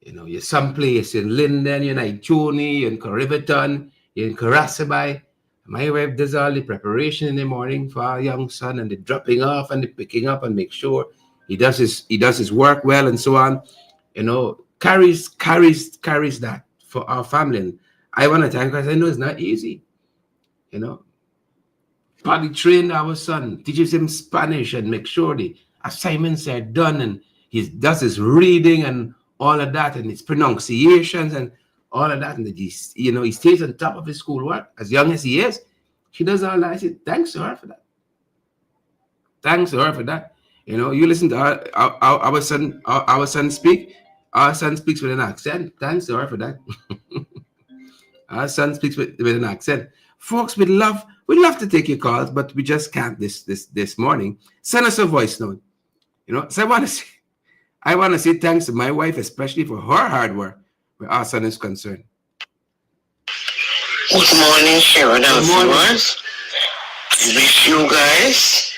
You know, you're someplace in Linden, you're in Ituni, you're in Riverton, you're in Karasibai. My wife does all the preparation in the morning for our young son, and the dropping off and the picking up, and make sure he does his work well and so on. You know, carries that for our family. And I want to thank her, because I know it's not easy. You know, probably train our son, teaches him Spanish, and make sure the assignments are done, and he does his reading and all of that, and his pronunciations and all of that, and he stays on top of his schoolwork as young as he is. She does all that. I said, thanks to her for that. Thanks to her for that. You know, you listen to our son speak. Our son speaks with an accent. Thanks to her for that. Our son speaks with an accent. Folks, we'd love to take your calls, but we just can't this morning. Send us a voice note. You know, so I want to say thanks to my wife, especially for her hard work where our son is concerned. Good morning, Sharon and viewers. I wish you guys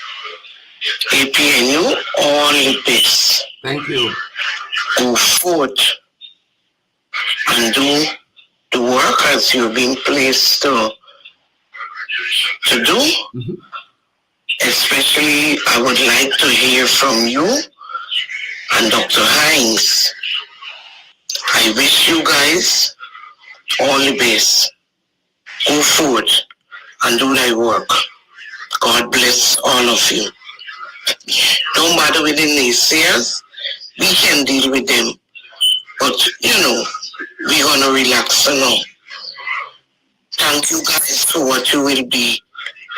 APNU all the best. Thank you. Go forth and do the work as you've been placed to do. Mm-hmm. Especially, I would like to hear from you and Dr. Hines. I wish you guys all the best. Go forth and do thy work. God bless all of you. Don't bother with the naysayers. We can deal with them. But, you know, we're going to relax now. Thank you guys for what you will be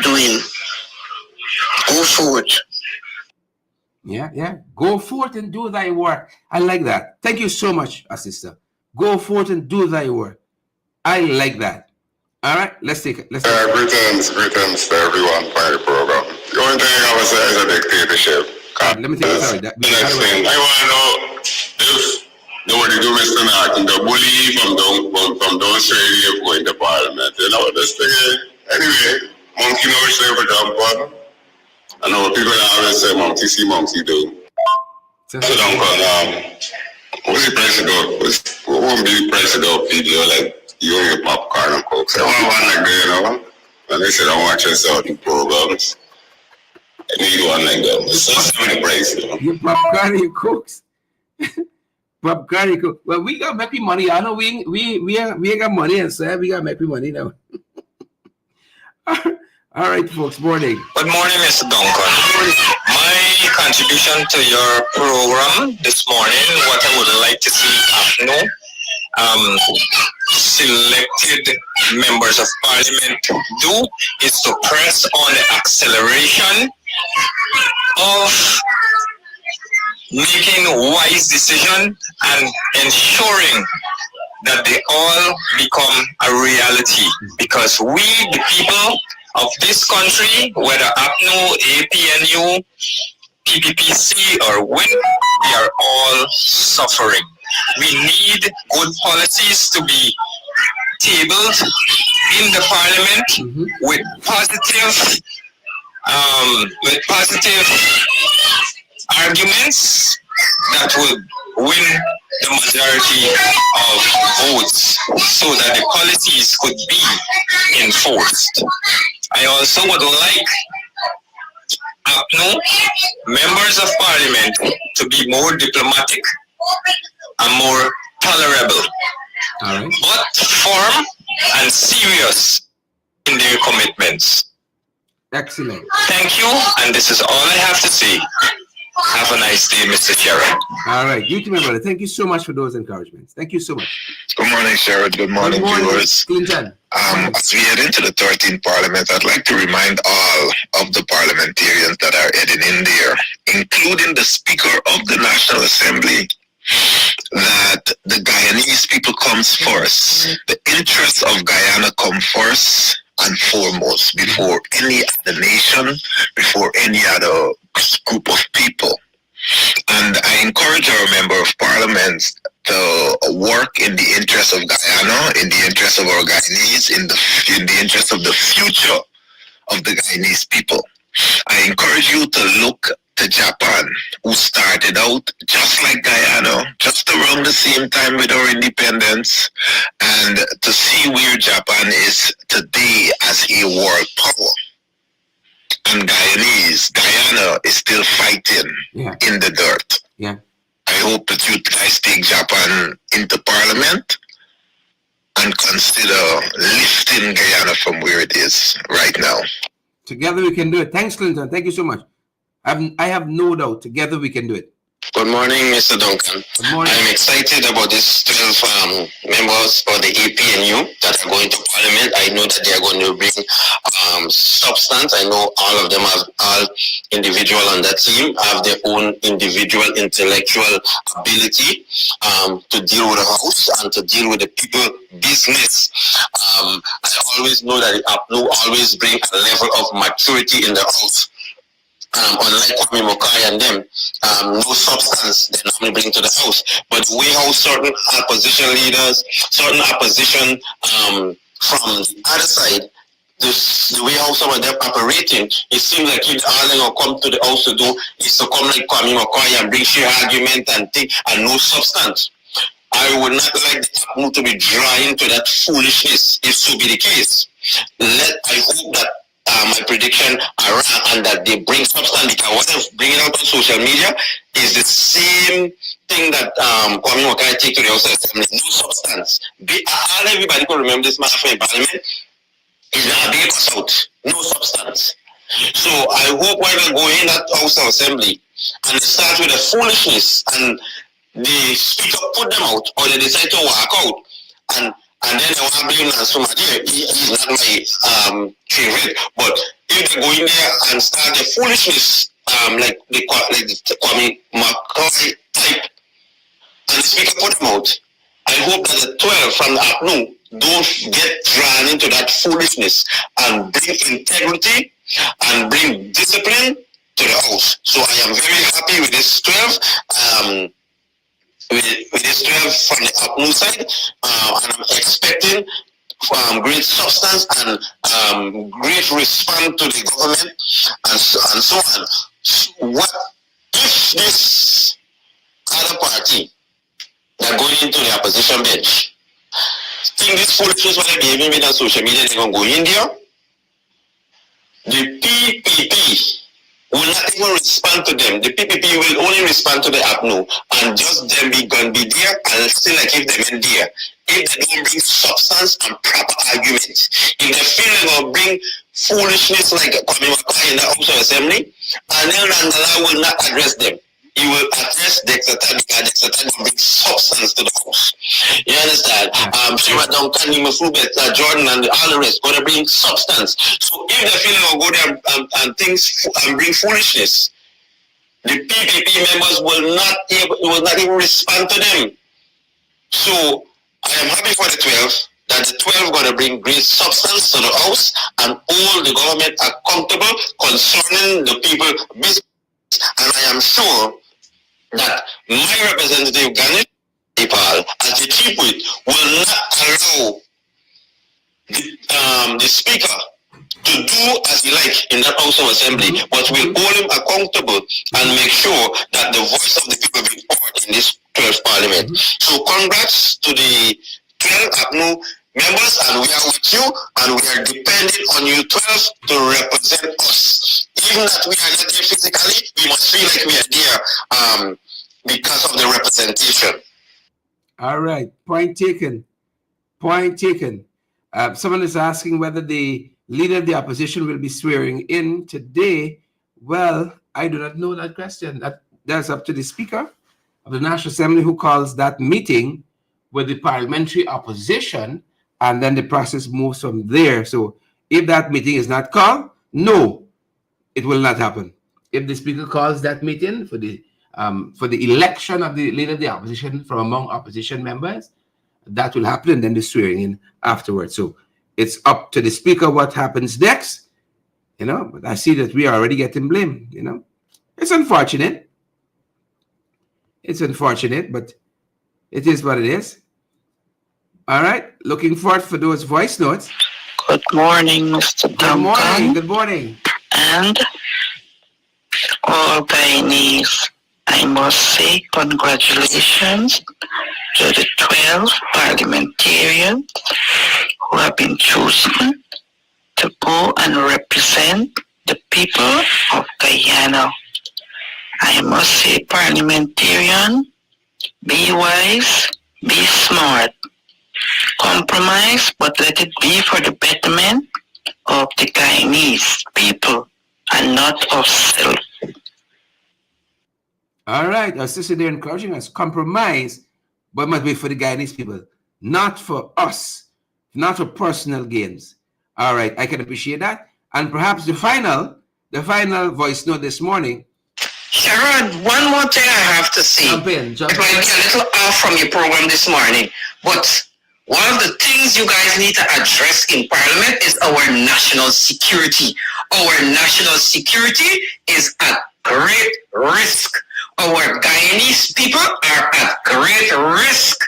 doing. Go forth. Yeah. Go forth and do thy work. I like that. Thank you so much, sister. Go forth and do thy work. I like that. All right, let's take it. Greetings to everyone by the program. The only thing I would say is a dictatorship. Let me take it. Sorry. The next thing, I want to know if nobody do Mr. Norton, the bully from downstream going to Parliament. You know what this thing is? Anyway, monkey know which way for jump on. I know people always say monkey see, monkey do. So don't call what's the price to go? What won't be the price to go video like you and your popcorn and coke? So I want like that, you know? And they said I want to check out the programs. I need one like that. So many price. You popcorn, you cooks. Popcorn, you cook. Well, we got make money. I know we ain't got money and say we got make money now. All right, folks. Morning. Good morning, Mr. Duncan. My contribution to your program this morning, what I would like to see happen, selected members of parliament do is to press on the acceleration of making wise decisions and ensuring that they all become a reality, because we, the people of this country, whether APNU, APNU, PPPC, or WIN, we are all suffering. We need good policies to be tabled in the parliament with positive arguments that will win the majority of votes so that the policies could be enforced. I also would like APNU, members of parliament, to be more diplomatic and more tolerable, but firm and serious in their commitments. Excellent. Thank you, and this is all I have to say. Have a nice day, Mr. Sherrod. All right, you too, my brother. Thank you so much for those encouragements. Thank you so much. Good morning, Sherrod. Good morning, viewers. Clinton. As we head into the 13th Parliament, I'd like to remind all of the parliamentarians that are heading in there, including the Speaker of the National Assembly, that the Guyanese people comes first. The interests of Guyana come first and foremost before any other nation, before any other group of people. And I encourage our member of parliament to work in the interest of Guyana, in the interest of our Guyanese, in the interest of the future of the Guyanese people. I encourage you to look to Japan, who started out just like Guyana, just around the same time with our independence, and to see where Japan is today as a world power. And Guyana is still fighting in the dirt. Yeah. I hope that you guys take Japan into parliament and consider lifting Guyana from where it is right now. Together we can do it. Thanks, Clinton. Thank you so much. I have no doubt. Together we can do it. Good morning, Mr. Duncan. Good morning. I'm excited about these 12 members for the APNU that are going to Parliament. I know that they are going to bring substance. I know all of them have all individual on that team have their own individual intellectual ability to deal with the House and to deal with the people business. I always know that the APNU always bring a level of maturity in the House. Unlike Kwame Mokai and them, no substance they normally bring to the House. But the way how certain opposition leaders, certain opposition from the other side, the way how some of them operating, it seems like if all they will come to the House to do is to come like Kwame Mokai and bring sheer argument and thing and no substance. I would not like the APNU to be drawing to that foolishness, if so be the case. I hope that my prediction around and that they bring substance, because what they're bringing out on social media is the same thing that Kwame Mokai take to the House of Assembly. No substance. Everybody can remember this matter from Parliament. It's not a big pass out. No substance. So I hope when they go in that House of Assembly and they start with the foolishness and the speaker put them out or they decide to walk out and then I want to blame Nansumadi. He's not my favorite. But if they go in there and start the foolishness, like the Kwame Mokai type, and the speaker put them out, I hope that the 12 from the APNU don't get drawn into that foolishness and bring integrity and bring discipline to the House. So I am very happy with this 12. With this 12 from the APNU side, and I'm expecting great substance and great response to the government and so on. What if this other party that going into the opposition bench think this foolishness what they're behaving with on social media, they're going to go in there? The PPP will respond to them. The PPP will only respond to the APNU, and just them be there and still like if them in there. If they don't bring substance and proper arguments, if they feel they're going to bring foolishness like coming in the House of Assembly, and then Randala will not address them. He will address Dexter because Dexter will bring substance to the House. You understand? Shima Duncan, Jordan, and all the rest going to bring substance. So if they feel they're going to go there and bring foolishness, the PPP members will not even respond to them. So I am happy for the 12 that the 12 going to bring great substance to the House and hold the government accountable concerning the people business. And I am sure that my representative Ganesh Nepal, as the chief whip, will not allow the speaker to do as he like in that House of Assembly, but will hold him accountable and make sure that the voice of the people be heard in this 12th Parliament. So congrats to the 12 APNU members, and we are with you, and we are depending on you 12 to represent us. Even that we are not there physically, we must feel like we are there because of the representation. All right, point taken. Point taken. Someone is asking whether the leader of the opposition will be swearing in today. Well, I do not know that question. That's up to the Speaker of the National Assembly, who calls that meeting with the parliamentary opposition, and then the process moves from there. So if that meeting is not called, no, it will not happen. If the Speaker calls that meeting for the election of the leader of the opposition from among opposition members, that will happen, and then the swearing in afterwards. So it's up to the Speaker what happens next, but I see that we are already getting blamed, It's unfortunate. It's unfortunate, but it is what it is. All right, looking forward for those voice notes. Good morning, Mr. Duncan. Good morning. And all Guyanese, I must say congratulations to the 12 parliamentarians who have been chosen to go and represent the people of Guyana. I must say, parliamentarian, be wise, be smart. Compromise, but let it be for the betterment of the Guyanese people and not of self. All right, our sister, they're encouraging us. Compromise, but must be for the Guyanese people, not for us, not for personal gains. All right, I can appreciate that. And perhaps the final voice note this morning. Sharon, one more thing I have to say. Jump in. It might be a little off from your program this morning, but one of the things you guys need to address in Parliament is our national security. Our national security is at great risk. Our Guyanese people are at great risk.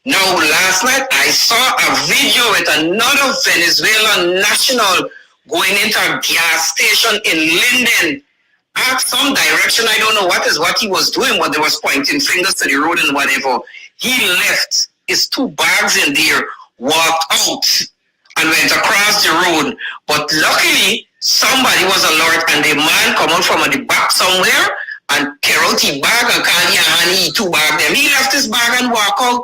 Now, last night I saw a video with another Venezuelan national going into a gas station in Linden. Asked some direction, I don't know what he was doing, but they was pointing fingers to the road and whatever. He left his 2 bags in there, walked out, and went across the road. But luckily, somebody was alert, and the man come out from the back somewhere and carry out his bag and can't he 2 bags them. He left his bag and walk out.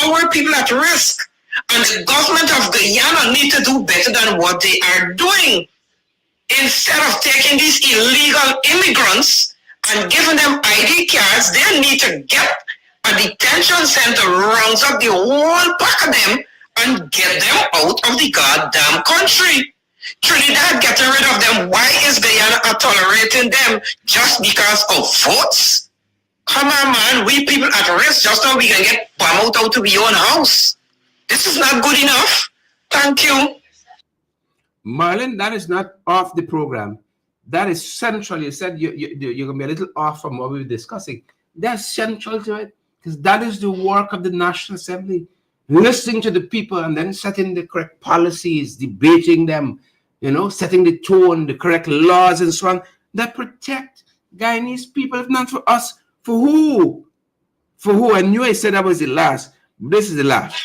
Our people at risk. And the government of Guyana need to do better than what they are doing. Instead of taking these illegal immigrants and giving them ID cards, they need to get a detention center, rounds up the whole pack of them and get them out of the goddamn country. Trinidad getting rid of them. Why is Guyana tolerating them just because of votes? Come on, man. We people at risk just so we can get bomb out to our own house. This is not good enough. Thank you. Marlon, that is not off the program. That is central. You said you're going to be a little off from what we were discussing. That's central to it, because that is the work of the National Assembly. Listening to the people and then setting the correct policies, debating them, setting the tone, the correct laws and so on that protect Guyanese people. If not for us, for who? For who? I knew I said that was the last. This is the last.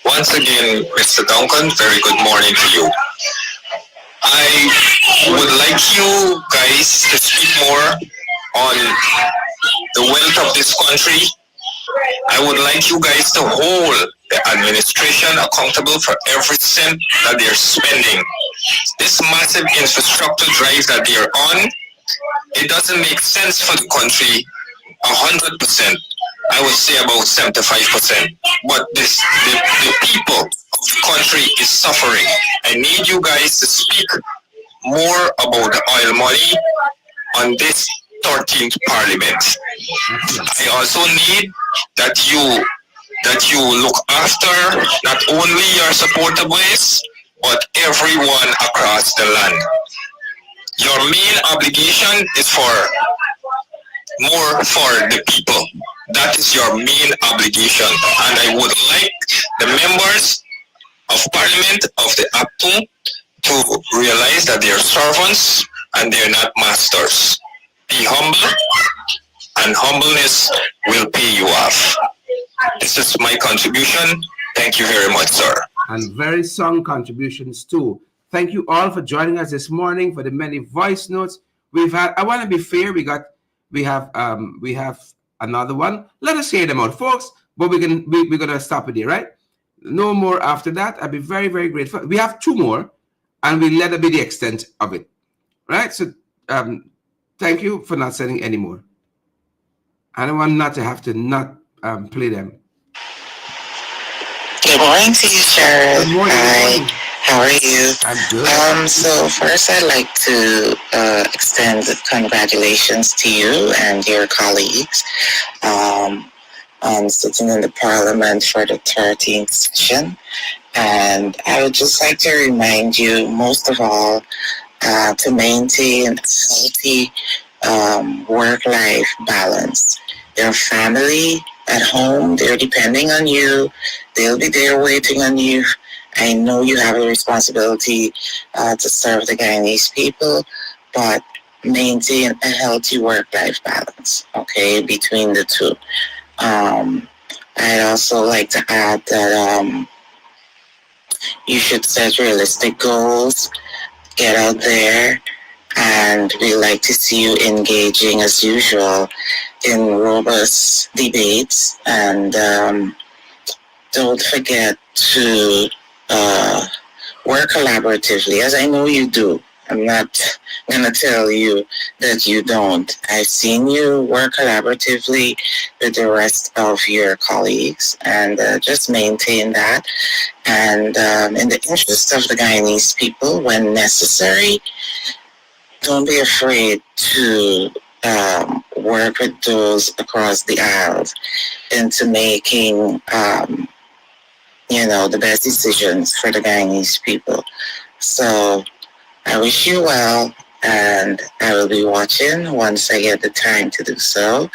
Once again, Mr. Duncan, very good morning to you. I would like like you guys to speak more on the wealth of this country. I would like you guys to hold the administration accountable for every cent that they're spending. This massive infrastructure drive that they're on, it doesn't make sense for the country 100%. I would say about 75%. But the people of the country is suffering. I need you guys to speak more about the oil money on this 13th Parliament. I also need that you look after not only your supporter base, but everyone across the land. Your main obligation is for more for the people. That is your main obligation. And I would like the members of Parliament of the APTU to realize that they are servants and they are not masters. Be humble, and humbleness will pay you off. This is my contribution. Thank you very much, sir. And very strong contributions too. Thank you all for joining us this morning, for the many voice notes we've had. I want to be fair. We have another one. Let us hear them out, folks. But we're gonna stop it here, right? No more after that. I'd be very, very grateful. We have two more, and we let it be the extent of it, right? So thank you for not sending any more. I don't want not to have to not play them. Good morning to you, sir. Good morning. Hi. How are you? I'm good. So first I'd like to extend congratulations to you and your colleagues on sitting in the Parliament for the 13th session. And I would just like to remind you, most of all, to maintain a healthy work-life balance. Your family at home, they're depending on you. They'll be there waiting on you. I know you have a responsibility to serve the Guyanese people, but maintain a healthy work-life balance, okay, between the two. I'd also like to add that you should set realistic goals, get out there, and we like to see you engaging as usual in robust debates. And don't forget to work collaboratively, as I know you do. I'm not going to tell you that you don't. I've seen you work collaboratively with the rest of your colleagues, and just maintain that. And in the interest of the Guyanese people, when necessary, don't be afraid to work with those across the aisles into making, the best decisions for the Guyanese people. So I wish you well, and I will be watching once I get the time to do so.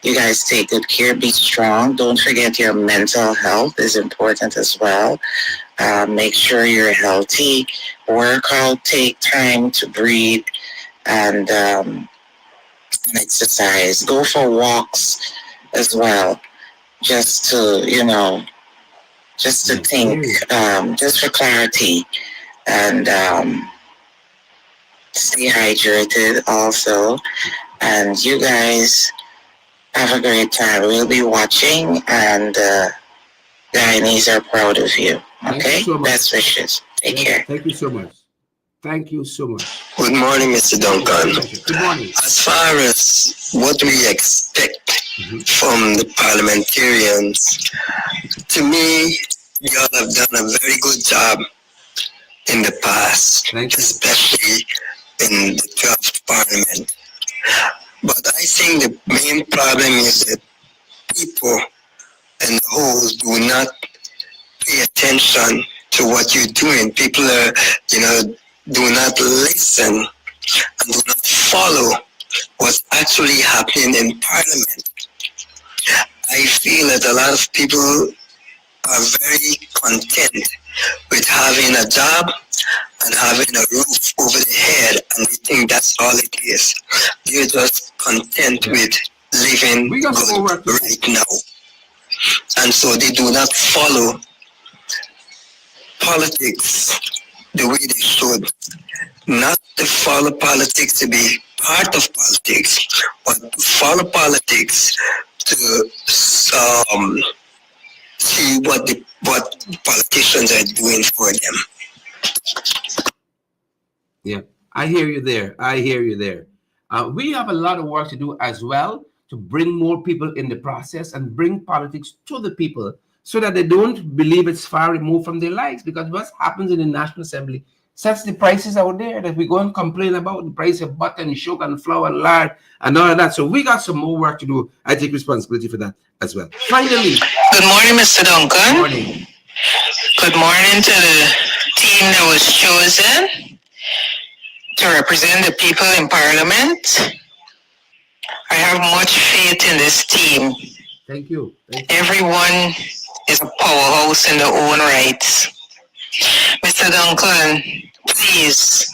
You guys take good care, be strong. Don't forget your mental health is important as well. Make sure you're healthy, work out, take time to breathe, and exercise. Go for walks as well, just to, just to think, just for clarity. And stay hydrated also. And you guys have a great time. We'll be watching, and Guyanese are proud of you. Okay? So best wishes. Take care. Thank you so much. Thank you so much. Good morning, Mr. Duncan. Good morning. As far as what we expect from the parliamentarians, to me, you all have done a very good job in the past, especially in the 12th Parliament. But I think the main problem is that people and the whole do not pay attention to what you're doing. People are, do not listen and do not follow what's actually happening in Parliament. I feel that a lot of people are very content with having a job and having a roof over their head, and we think that's all it is. They're just content with living good right now. And so they do not follow politics the way they should. not to follow politics to be part of politics, but to follow politics to see what politicians are doing for them. Yeah, I hear you there. I hear you there. We have a lot of work to do as well to bring more people in the process and bring politics to the people so that they don't believe it's far removed from their lives. Because what happens in the National Assembly sets the prices out there that we go and complain about, the price of butter and sugar and flour and lard and all of that. So we got some more work to do. I take responsibility for that as well. Finally. Good morning, Mr. Duncan. Good morning. Good morning to the team that was chosen to represent the people in Parliament. I have much faith in this team. Thank you. Everyone is a powerhouse in their own rights. Mr. Duncan, please,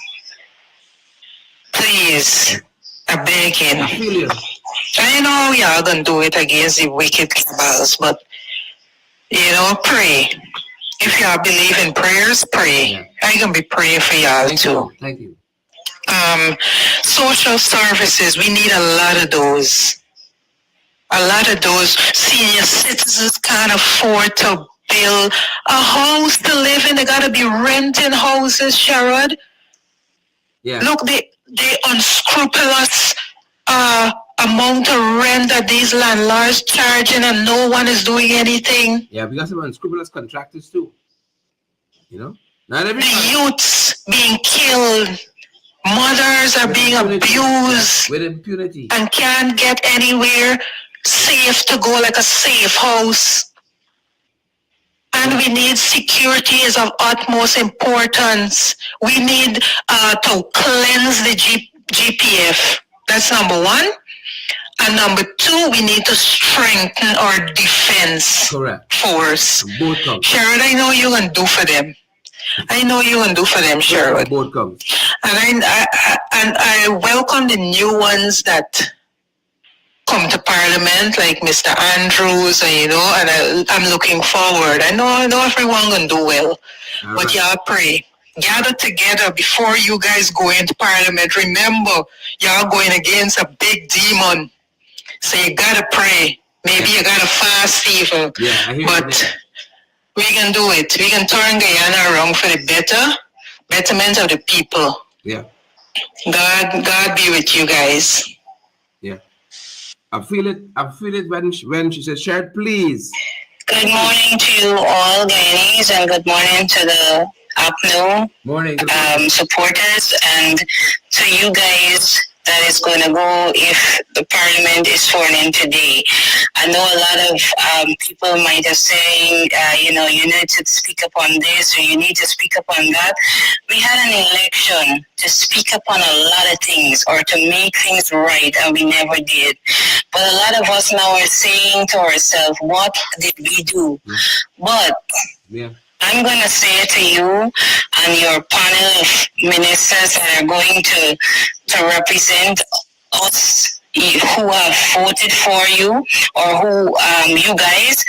I'm begging. I know y'all gonna do it against the wicked cabals, but pray. If y'all believe in prayers, pray. Yeah. I'm gonna be praying for y'all too. Thank you. Social services, we need a lot of those. Senior citizens can't afford to build a house to live in. They gotta be renting houses, Sherrod. Yeah. Look, the unscrupulous amount of rent that these landlords charging and no one is doing anything. Yeah, we got some unscrupulous contractors too. Not everybody. The youths being killed. Mothers are being abused with impunity and can't get anywhere safe to go, like a safe house. And we need security is of utmost importance. We need to cleanse the GPF. That's number one. And number two, we need to strengthen our defense force. Sherrod, I know you're going to do for them. Sherrod. And I welcome the new ones that come to Parliament, like Mr. Andrews, and I'm looking forward. I know everyone gonna do well, but y'all pray. Gather together before you guys go into Parliament. Remember, y'all going against a big demon, so you gotta pray. Maybe you gotta fast even, but we can do it. We can turn Guyana around for the betterment of the people. Yeah. God be with you guys. Yeah. I feel it when she said, Sherrod, please. Good morning to you all, Guyanese, and good morning to the APNU morning. Supporters, and to you guys that is going to go if the Parliament is sworn in today. I know a lot of people might have saying, you need to speak up on this or you need to speak up on that. We had an election to speak up on a lot of things or to make things right, and we never did. But a lot of us now are saying to ourselves, what did we do? But I'm going to say it to you and your panel of ministers that are going to represent us who have voted for you or who you guys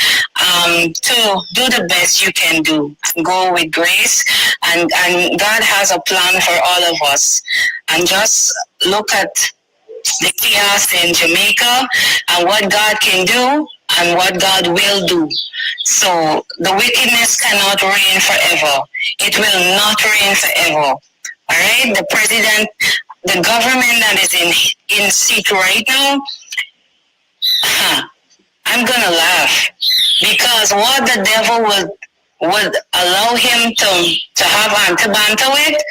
to do the best you can do and go with grace, and God has a plan for all of us. And just look at the chaos in Jamaica and what God can do and what God will do. So the wickedness cannot reign forever. It will not reign forever. All right? The president, the government that is in seat right now, I'm going to laugh. Because what the devil would allow him to have anti-banter with,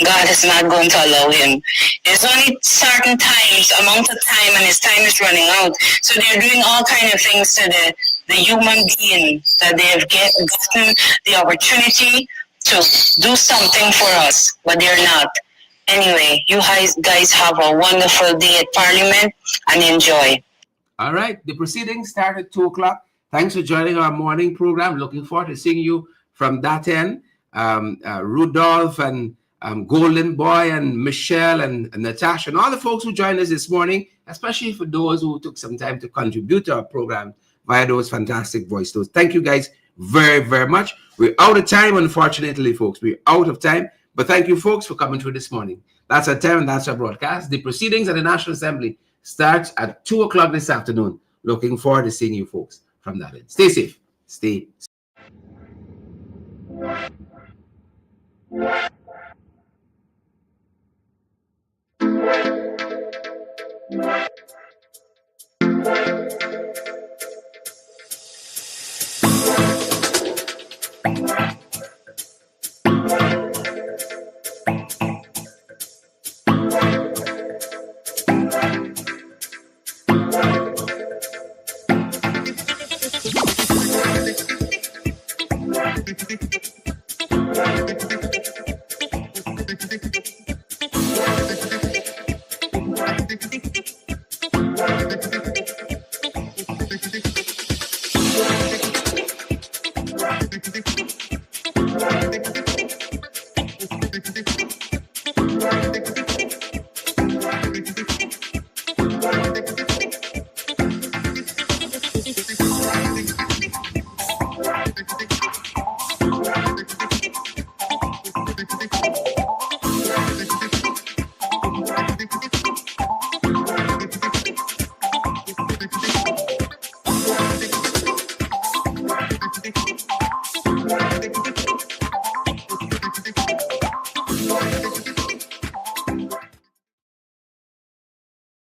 God is not going to allow him. There's only certain times, amount of time, and his time is running out. So they're doing all kinds of things to the human being that they have gotten the opportunity to do something for us, but they're not. Anyway, you guys have a wonderful day at Parliament and enjoy. All right. The proceedings start at 2 o'clock. Thanks for joining our morning program. Looking forward to seeing you from that end. Rudolph and Golden Boy and Michelle and Natasha and all the folks who joined us this morning, especially for those who took some time to contribute to our program via those fantastic voice notes. Thank you guys very, very much. We're out of time, unfortunately, folks. We're out of time. But thank you, folks, for coming through this morning. That's our time and that's our broadcast. The proceedings at the National Assembly starts at 2 o'clock this afternoon. Looking forward to seeing you folks from that end. Stay safe. Stay safe.